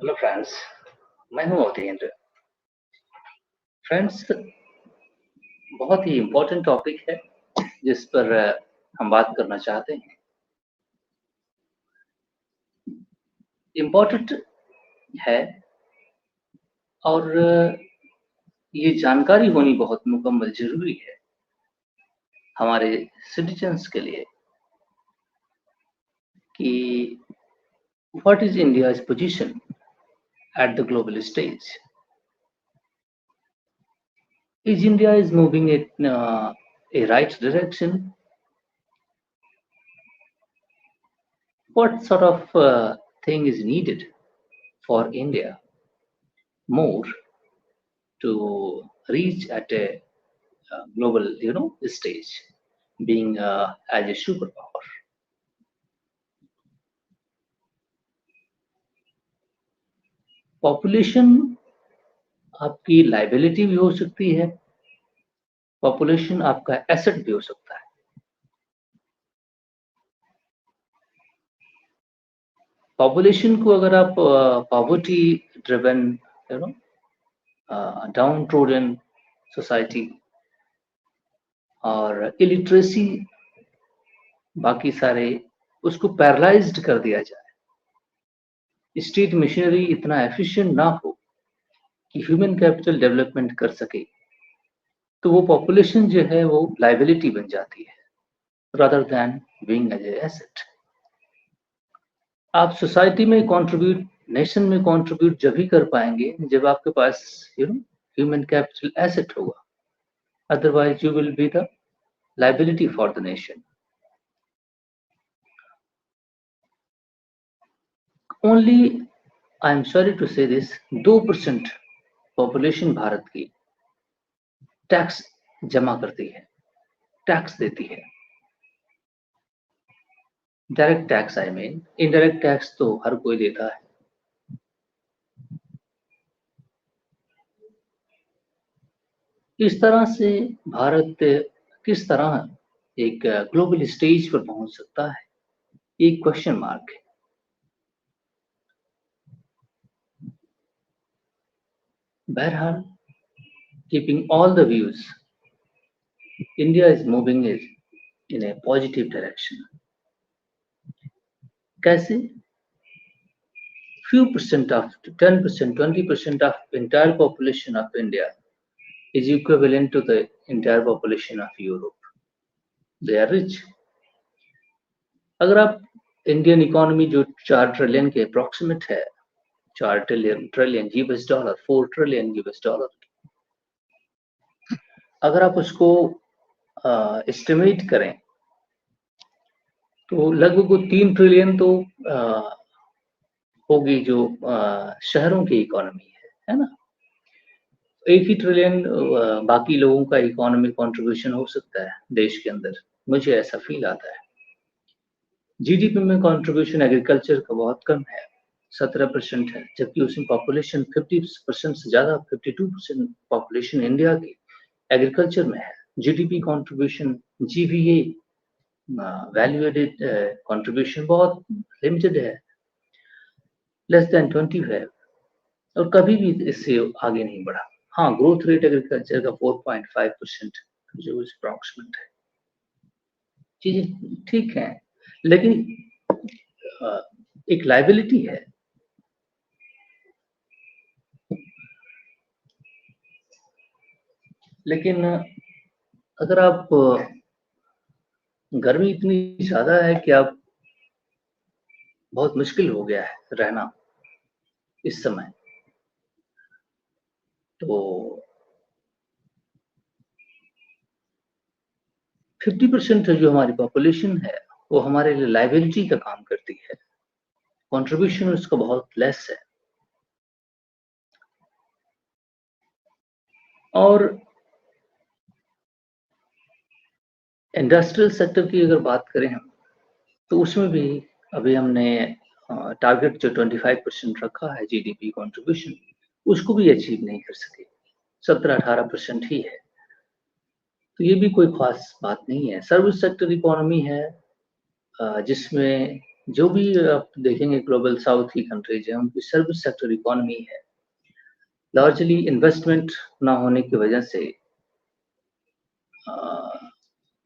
Hello friends, मैं हूं अवधेंद्र। Friends, बहुत ही इम्पोर्टेंट टॉपिक है जिस पर हम बात करना चाहते हैं। इम्पोर्टेंट है और ये जानकारी होनी बहुत मुकम्मल ज़रूरी है हमारे सिटीजन्स के लिए कि what is India's position at the global stage. Is India is moving in a right direction? What sort of thing is needed for India more to reach at a global, stage, being as a superpower? Population आपकी liability भी हो सकती है, population आपका asset भी हो सकता है। पॉपुलेशन को अगर आप poverty driven, down trodden society और इलिटरेसी बाकी सारे उसको पैरालाइज्ड कर दिया जाए, स्टेट मशीनरी इतना एफिशिएंट ना हो कि ह्यूमन कैपिटल डेवलपमेंट कर सके, तो वो पॉपुलेशन जो है वो लाइबिलिटी बन जाती है rather than being as a asset. आप सोसाइटी में कंट्रीब्यूट, नेशन में कंट्रीब्यूट जब ही कर पाएंगे जब आपके पास ह्यूमन कैपिटल एसेट होगा, otherwise you will be the liability for the nation. Only, I am sorry to say this, 2% population Bharat की टैक्स जमा करती है, टैक्स देती है। Direct tax, I mean indirect tax तो हर कोई देता है। इस तरह से भारत किस तरह एक ग्लोबल स्टेज पर पहुंच सकता है, एक क्वेश्चन मार्क है। बहरहाल, keeping all the views, India is moving in A positive direction. कैसे? few percent of 10%, 20% of entire population of India is equivalent to the entire population of Europe. They are rich. अगर आप Indian economy जो 4 trillion के approximate है, 4 trillion US dollar, 4 trillion US dollar, अगर आप उसको estimate करें तो लगभग 3 ट्रिलियन तो होगी जो शहरों की इकोनॉमी है ना। 1 ही ट्रिलियन बाकी लोगों का इकोनॉमिक कंट्रीब्यूशन हो सकता है देश के अंदर, मुझे ऐसा फील आता है। जीडीपी में कंट्रीब्यूशन एग्रीकल्चर का बहुत कम है, 17% है, जबकि उसमें पॉपुलेशन 50% से ज़्यादा, 52% पॉपुलेशन इंडिया की एग्रीकल्चर में है। GDP contribution, GVA value added contribution बहुत लिमिटेड है, लेस देन 20 है और कभी भी इससे आगे नहीं बढ़ा। हाँ, ग्रोथ रेट एग्रीकल्चर का 4.5% जो अप्रॉक्सीमेट है, चीजें ठीक है, लेकिन एक लाइबिलिटी है। लेकिन अगर आप, गर्मी इतनी ज्यादा है कि आप, बहुत मुश्किल हो गया है रहना इस समय, तो 50% जो हमारी पॉपुलेशन है वो हमारे लिए लाइबिलिटी का काम करती है, कंट्रीब्यूशन उसका बहुत लेस है। और इंडस्ट्रियल सेक्टर की अगर बात करें हम, तो उसमें भी अभी हमने टारगेट जो 25% रखा है जीडीपी कंट्रीब्यूशन, उसको भी अचीव नहीं कर सके, 17-18% ही है। तो ये भी कोई खास बात नहीं है। सर्विस सेक्टर इकोनॉमी है जिसमें जो भी आप देखेंगे ग्लोबल साउथ की कंट्रीज है, उनकी सर्विस सेक्टर इकोनॉमी है। लार्जली इन्वेस्टमेंट ना होने की वजह से,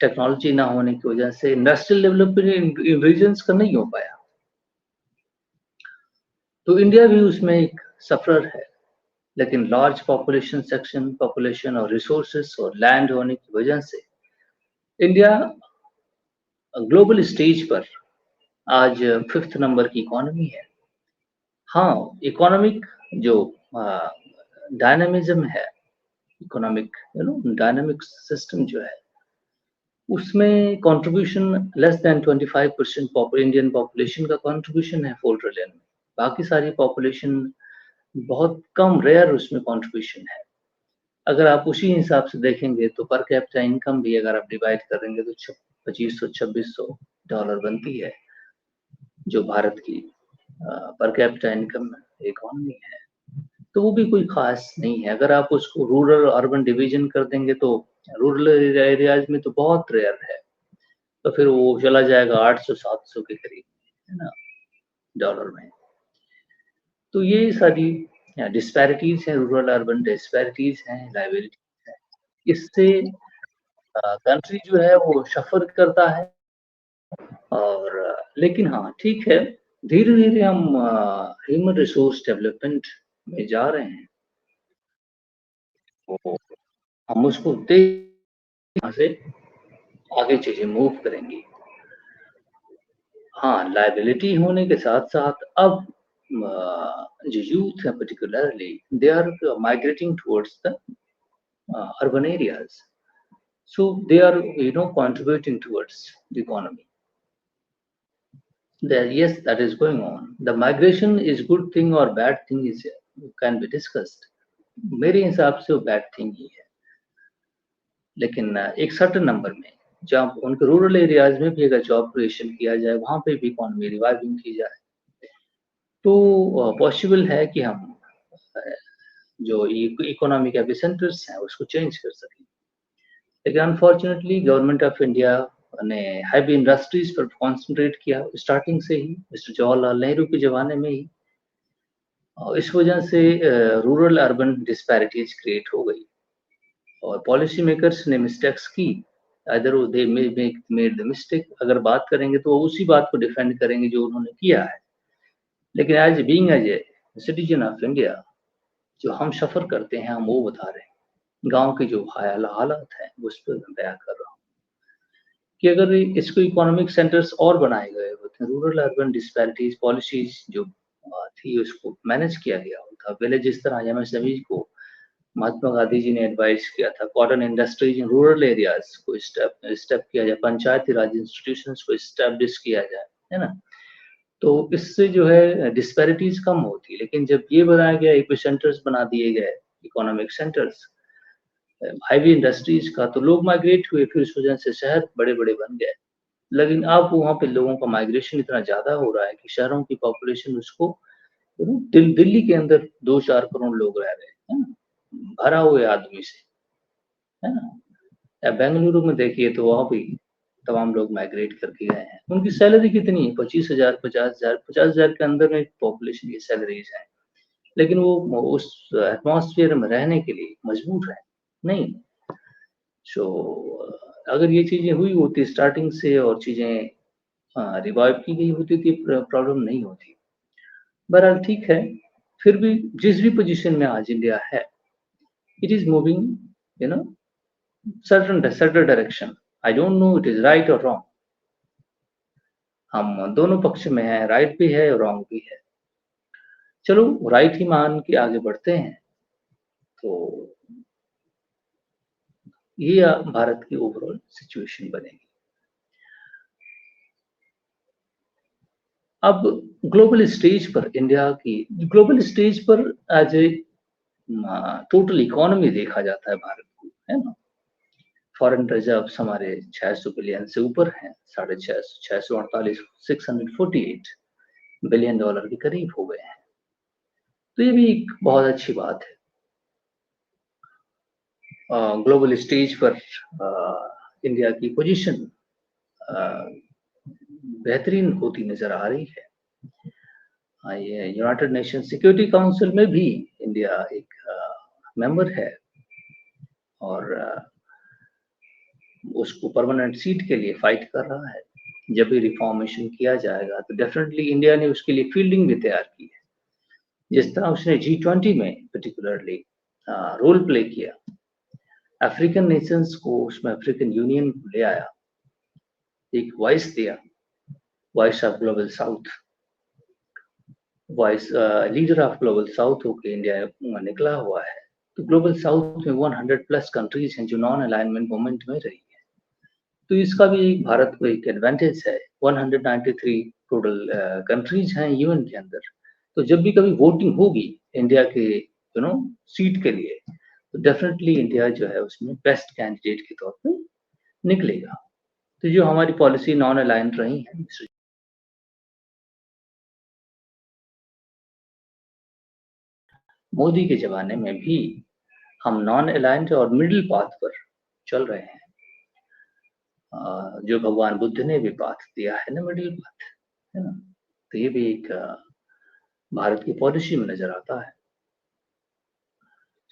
टेक्नोलॉजी ना होने की वजह से इंडस्ट्रियल डेवलपमेंट इन रीजन्स का नहीं हो पाया। तो इंडिया भी उसमें एक सफरर है, लेकिन लार्ज पॉपुलेशन और रिसोर्सेस और लैंड होने की वजह से इंडिया ग्लोबल स्टेज पर आज 5th नंबर की इकोनॉमी है। हाँ, इकोनॉमिक जो डायनामिज्म है, इकोनॉमिक डायनामिक सिस्टम जो है, उसमें contribution less than 25% Indian population का कंट्रीब्यूशन है 4 ट्रिलियन में। बाकी सारी पॉपुलेशन बहुत कम, रेयर उसमें कंट्रीब्यूशन है। अगर आप उसी हिसाब से देखेंगे तो पर कैपिटा इनकम भी अगर आप डिवाइड करेंगे तो $2500-2600 बनती है, जो भारत की पर कैपिटा इनकम इकोनॉमी है। तो वो भी कोई खास नहीं है। अगर आप उसको रूरल अर्बन डिवीजन कर देंगे तो रूरल एरियाज में तो बहुत रेयर है, तो फिर वो चला जाएगा 800-700 के करीब, है ना, डॉलर में। तो ये सारी डिस्पैरिटीज हैं, रूरल अर्बन डिस्पैरिटीज हैं, लायबिलिटीज हैं। इससे कंट्री जो है वो सफर करता है। और लेकिन हाँ, ठीक है, धीरे-धीरे हम ह्यूमन रिसोर्स डेवलपमेंट में जा रहे हैं। तो हम उसको देख से आगे चीजें मूव करेंगी। हाँ, लायबिलिटी होने के साथ-साथ अब जो यूथ है particularly, they are migrating towards the urban areas. So they are, contributing towards the economy. Yes, that is going on. The migration is good thing or bad thing is can be discussed. मेरे हिसाब से वो bad thing he है, लेकिन एक certain number में, जहाँ उनके रूरल एरियाज में भी अगर जॉब क्रिएशन किया जाए, वहाँ पे भी इकोनॉमी रिवाइविंग की जाए, तो पॉसिबल है कि हम जो इकोनॉमिक एपिसेंटर्स हैं उसको चेंज कर सकें। लेकिन अनफॉर्चुनेटली गवर्नमेंट ऑफ इंडिया ने हैवी इंडस्ट्रीज पर कॉन्सेंट्रेट किया स्टार्टिंग से ही, मिस्टर जवाहरलाल नेहरू के ज़माने में ही। और इस वजह से रूरल अर्बन डिस्पैरिटीज क्रिएट हो गई और पॉलिसी मेकर्स ने मिस्टेक्स की। Other they made the mistake, अगर बात करेंगे तो उसी बात को डिफेंड करेंगे जो उन्होंने किया है। लेकिन as being as a citizen of India, जो हम सफ़र करते हैं हम वो बता रहे हैं। गाँव के जो हालात हैं उस पर मैं बयाँ कर रहा हूँ कि अगर इसको इकोनॉमिक सेंटर्स और बनाए गए होते, रूरल अर्बन डिस्पैरिटीज पॉलिसीज जो थी उसको मैनेज किया गया होता। पहले जिस तरह एमएसएमई को महात्मा गांधी जी ने एडवाइस किया था, cotton industries in rural areas को स्टेप किया जाए, पंचायती राज इंस्टीट्यूशंस को एस्टैब्लिश किया जाए, है ना। तो इससे जो है डिस्पैरिटीज कम होती। लेकिन जब ये बनाया गया, एपिसेंटर्स बना दिए गए, इकोनॉमिक सेंटर्स हैवी इंडस्ट्रीज का, तो लोग माइग्रेट हुए, फिर इस वजह से शहर बड़े-बड़े बन गए। लेकिन अब वहाँ पे लोगों का माइग्रेशन इतना ज़्यादा हो रहा है कि शहरों की पॉपुलेशन उसको, दिल्ली के अंदर 2-4 करोड़ लोग रह रहे हैं, है ना? भरा हुए आदमी से, है ना? या बेंगलुरु में देखिए तो वहाँ भी तमाम लोग माइग्रेट करके गए हैं। उनकी सैलरी कितनी है? 25,000, 50,000, 50,000 के अंदर में पॉपुलेशन की सैलरीज़ हैं। लेकिन वो उस एटमॉस्फेयर में रहने के लिए मजबूर हैं, नहीं। सो अगर ये चीज़ें हुई होती स्टार्टिंग से और चीज़ें रिवाइव की गई होती तो ये प्रॉब्लम नहीं होती। बहरहाल ठीक है, फिर भी जिस भी पोज़ीशन में आज इंडिया है, it is moving, you know certain direction. I don't know it is right और रॉन्ग। हम दोनों पक्ष में हैं, राइट भी है और रॉन्ग भी है। चलो राइट ही मान के आगे बढ़ते हैं, तो ये भारत की ओवरऑल सिचुएशन बनेगी। अब ग्लोबल स्टेज पर इंडिया की, ग्लोबल स्टेज पर एज ए टोटल इकोनॉमी देखा जाता है भारत को, है ना। फॉरेन रिजर्व्स हमारे 600 बिलियन से ऊपर हैं, 648 648 बिलियन डॉलर के करीब हो गए हैं। तो ये भी एक बहुत अच्छी बात है। ग्लोबल स्टेज पर इंडिया की पोजीशन बेहतरीन होती नजर आ रही है। ये यूनाइटेड नेशन सिक्योरिटी काउंसिल में भी इंडिया एक मेंबर है और उसको परमानेंट सीट के लिए फाइट कर रहा है। जब भी रिफॉर्मेशन किया जाएगा तो डेफिनेटली इंडिया ने उसके लिए फील्डिंग भी तैयार की है। जिस तरह उसने G20 में पर्टिकुलरली रोल प्ले किया, अफ्रीकन नेशंस को उसमें अफ्रीकन यूनियन को ले आया, एक वॉइस दिया, voice of global south, voice leader of global south होकर इंडिया निकला हुआ है। तो ग्लोबल साउथ में 100 प्लस कंट्रीज हैं जो नॉन अलाइनमेंट मूवमेंट में रही है। तो इसका भी भारत को एक एडवांटेज है। 193 टोटल कंट्रीज हैं यूएन के अंदर। तो जब भी कभी वोटिंग होगी इंडिया के सीट के लिए, तो डेफिनेटली इंडिया जो है उसमें बेस्ट कैंडिडेट के तौर पे निकलेगा। तो जो हमारी पॉलिसी नॉन अलाइन रही है, मोदी के जमाने में भी हम नॉन अलाइंड और मिडिल पाथ पर चल रहे हैं। जो भगवान बुद्ध ने भी पाथ दिया है ना, मिडिल पाथ, है ना। तो ये भी एक भारत की पॉलिसी में नजर आता है।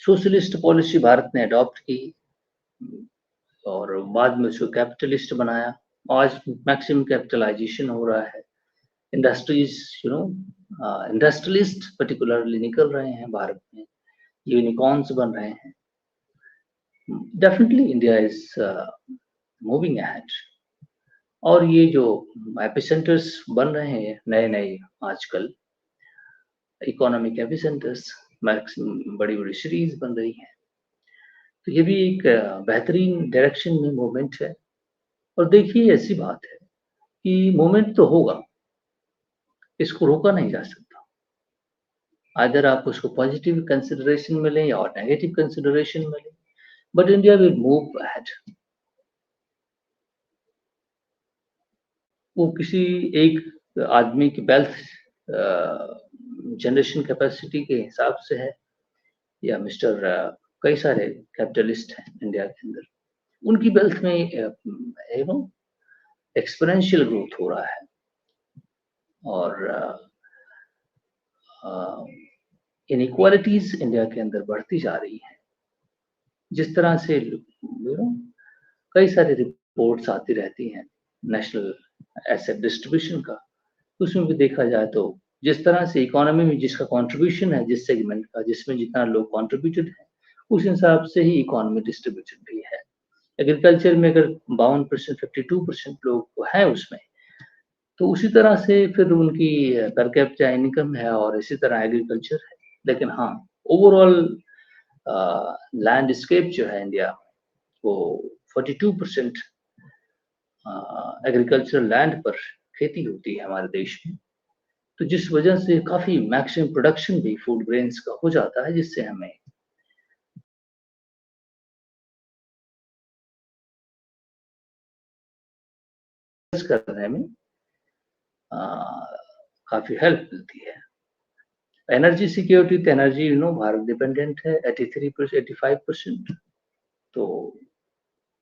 सोशलिस्ट पॉलिसी भारत ने अडॉप्ट की और बाद में उसको कैपिटलिस्ट बनाया। आज मैक्सिमम कैपिटलाइजेशन हो रहा है। इंडस्ट्रीज इंडस्ट्रियलिस्ट पर्टिकुलरली निकल रहे हैं भारत में, यूनिकॉर्न्स बन रहे हैं। Definitely India is moving ahead. और ये जो एपिसेंटर्स बन रहे हैं नए नए आजकल, इकोनॉमिक एपिसेंटर्स, मैक्सिमम बड़ी बड़ी सीरीज बन रही है। तो ये भी एक बेहतरीन डायरेक्शन में मूवमेंट है। और देखिए ऐसी बात है कि मूवमेंट तो होगा, इसको रोका नहीं जा सकता। अगर आप उसको पॉजिटिव कंसिडरेशन मिले या नेगेटिव कंसिडरेशन मिले, but India will move ahead. वो किसी एक आदमी की वेल्थ जनरेशन कैपेसिटी के हिसाब से है, या मिस्टर कई सारे कैपिटलिस्ट हैं इंडिया के अंदर, उनकी वेल्थ में एक्सपोनेंशियल ग्रोथ हो रहा है। और इनइक्वालिटीज इंडिया के अंदर बढ़ती जा रही है। जिस तरह से कई सारी रिपोर्ट्स आती रहती हैं नेशनल एसेट डिस्ट्रीब्यूशन का, उसमें भी देखा जाए तो जिस तरह से इकोनॉमी में जिसका कंट्रीब्यूशन है, जिस सेगमेंट का, जिसमें जितना लोग कंट्रीब्यूटेड है, उस हिसाब से ही इकोनॉमी डिस्ट्रीब्यूटेड भी है। एग्रीकल्चर में अगर 52%, 52% लोग हैं उसमें, तो उसी तरह से फिर उनकी पर कैपिटा इनकम है और इसी तरह एग्रीकल्चर है। लेकिन हाँ, ओवरऑल लैंडस्केप जो है इंडिया, वो 42% एग्रीकल्चरल लैंड पर खेती होती है हमारे देश में। तो जिस वजह से काफी मैक्सिमम प्रोडक्शन भी फूड ग्रेन्स का हो जाता है, जिससे हमें करने में काफी हेल्प मिलती है। एनर्जी सिक्योरिटी तो एनर्जी भारत डिपेंडेंट है 83%, 85%। तो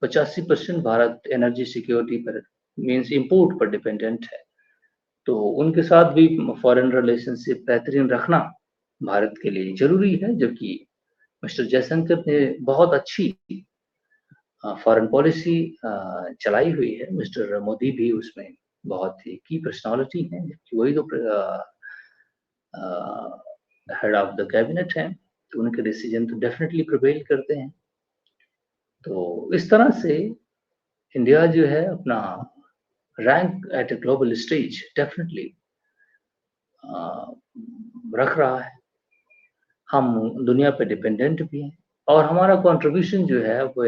85% भारत एनर्जी सिक्योरिटी पर मींस इंपोर्ट पर डिपेंडेंट है। तो उनके साथ भी फॉरेन रिलेशनशिप बेहतरीन रखना भारत के लिए जरूरी है। जबकि मिस्टर जयशंकर ने बहुत अच्छी फॉरेन पॉलिसी चलाई हुई है। मिस्टर मोदी भी उसमें बहुत ही की पर्सनालिटी है, जबकि वही तो हेड ऑफ द कैबिनेट है, तो उनके डिसीजन तो डेफिनेटली प्रिवेल करते हैं। तो इस तरह से इंडिया जो है अपना rank eight a global stage definitely रख रहा है। हम दुनिया पे डिपेंडेंट भी हैं और हमारा कंट्रीब्यूशन जो है वो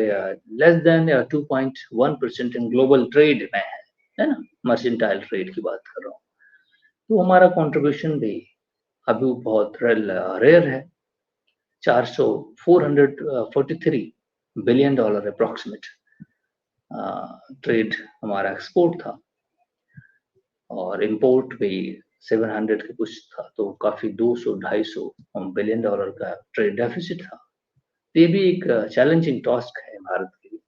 less than 2.1% in global trade में है ना, मर्चेंटाइल ट्रेड की बात कर रहा हूँ। तो हमारा कंट्रीब्यूशन भी अभी बहुत रेयर है। 443 बिलियन डॉलर अप्रोक्सीमेट ट्रेड हमारा एक्सपोर्ट था और इंपोर्ट भी 700 के कुछ था। तो काफी 200-250 बिलियन डॉलर का ट्रेड डेफिसिट था। ये भी एक चैलेंजिंग टास्क है भारत के लिए।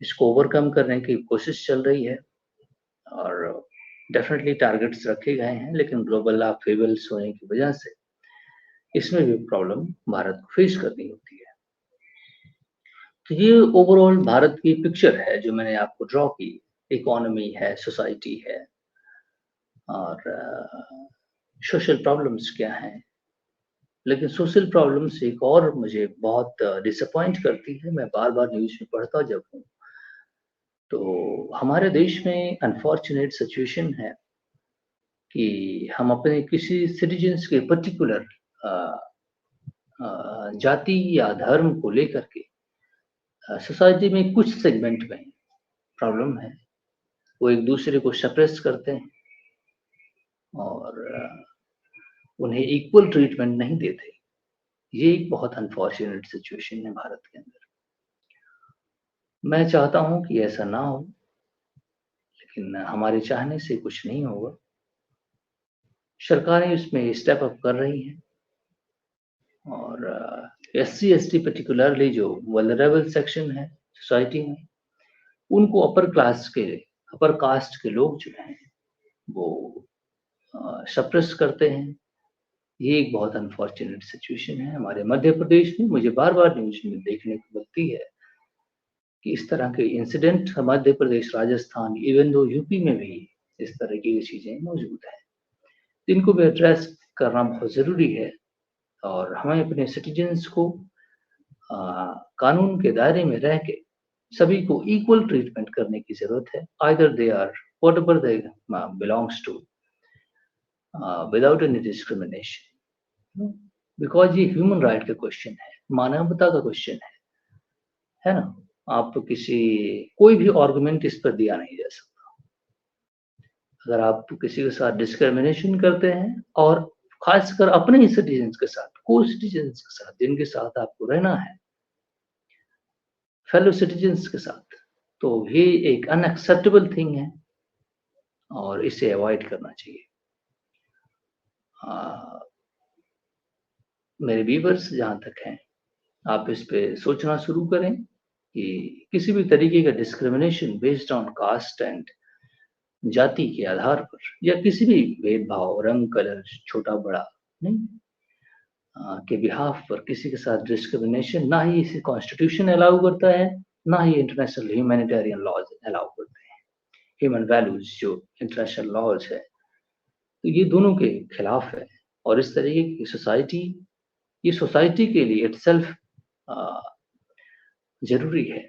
इसको ओवरकम करने की कोशिश चल रही है और डेफिनेटली टारगेट्स रखे गए हैं, लेकिन ग्लोबल अपहेवल्स होने की वजह से इसमें भी प्रॉब्लम भारत को फेस करनी होती है। तो ये ओवरऑल भारत की पिक्चर है जो मैंने आपको ड्रॉ की। इकोनॉमी है, सोसाइटी है, और सोशल प्रॉब्लम्स क्या हैं। लेकिन सोशल प्रॉब्लम्स एक और मुझे बहुत डिसअपॉइंट करती है, मैं बार-बार न्यूज़ में पढ़ता जब हूँ, तो हमारे देश में अनफॉर्चुनेट सिचुएशन है कि हम अपने किसी सिटीजन्स के पर्टिकुलर अ जाति या धर्म को लेकर के सोसाइटी में कुछ सेगमेंट में प्रॉब्लम है। वो एक-दूसरे को सप्रेस करते हैं और उन्हें इक्वल ट्रीटमेंट नहीं देते। ये एक बहुत अनफॉर्चुनेट सिचुएशन है भारत के अंदर। मैं चाहता हूँ कि ऐसा ना हो, लेकिन हमारे चाहने से कुछ नहीं होगा। सरकारें इसमें स्टेप अप कर रही हैं और एससी-एसटी पर्टिकुलरली जो वल्नरेबल सेक्शन है सोसाइटी में, उनको अपर कास्ट के लोग जो हैं, वो सप्रेस करते हैं। ये एक बहुत अनफॉर्चुनेट सिचुएशन है हमारे मध्य प्रदेश में। मुझे बार-बार न्यूज़ में देखने को मिलती है कि इस तरह के incident Madhya Pradesh, Rajasthan, even though UP में भी इस तरह की चीज़ें मौजूद हैं। इनको भी एड्रेस करना बहुत ज़रूरी है और हमें अपने सिटीज़न्स को अ, कानून के दायरे में रह के सभी को इक्वल ट्रीटमेंट करने की ज़रूरत है। Either they are whatever they belongs to without any discrimination. Because ये ह्यूमन राइट का क्वेश्चन है, मानवता का क्वेश्चन है ना? आप कोई भी आर्गुमेंट इस पर दिया नहीं जा सकता। अगर आप किसी के साथ डिस्क्रिमिनेशन करते हैं और खासकर अपने ही सिटीजन्स के साथ, को-सिटीजन्स के साथ, जिनके साथ आपको रहना है, फेलो सिटीजन्स के साथ, तो ये एक अनएक्सेप्टेबल थिंग है और इसे अवॉइड करना चाहिए। मेरे व्यूअर्स जहाँ तक हैं, आप इस पे सोचना शुरू करें कि किसी भी तरीके का discrimination based on caste and जाति के आधार पर या किसी भी भेदभाव, रंग, कलर, छोटा-बड़ा नहीं के बिहाफ पर किसी के साथ डिस्क्रिमिनेशन ना ही इसे कॉन्स्टिट्यूशन अलाउ करता है, ना ही इंटरनेशनल ह्यूमैनिटेरियन लॉज़ अलाउ करते हैं। ह्यूमन वैल्यूज़ जो इंटरनेशनल लॉज़ है, तो ये दोनों के खिलाफ है और इस तरीके की ये सोसाइटी के लिए इटसेल्फ अ, ज़रूरी है।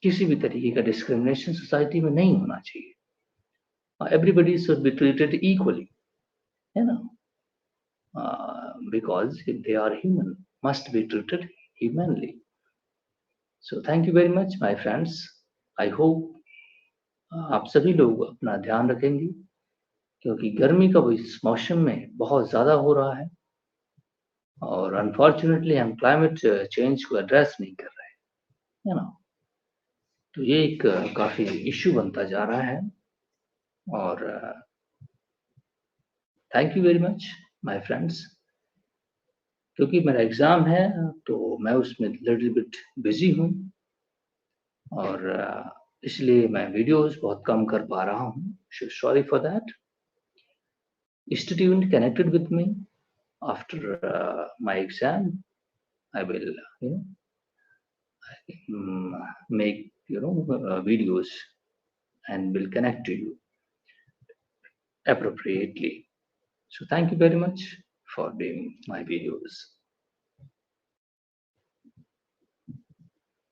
किसी भी तरीके का डिस्क्रिमिनेशन सोसाइटी में नहीं होना चाहिए। Everybody should be treated equally, है ना? Because if they are human, must be treated humanly. So thank you very much, my friends. I hope आप सभी लोग अपना ध्यान रखेंगे क्योंकि गर्मी का इस मौसम में बहुत ज़्यादा हो रहा है और अनफॉर्चुनेटली हम क्लाइमेट चेंज को एड्रेस नहीं कर रहे हैं, है ना? तो ये एक काफ़ी इश्यू बनता जा रहा है और thank you very much, my friends. क्योंकि मेरा एग्ज़ाम है तो मैं उसमें लिटिल बिट बिज़ी हूँ और इसलिए मैं वीडियोज़ बहुत कम कर पा रहा हूँ। So sorry for that. Stay tuned, connected with me after my exam. I will, you know, make videos and will connect to you appropriately. So thank you very much for doing my videos.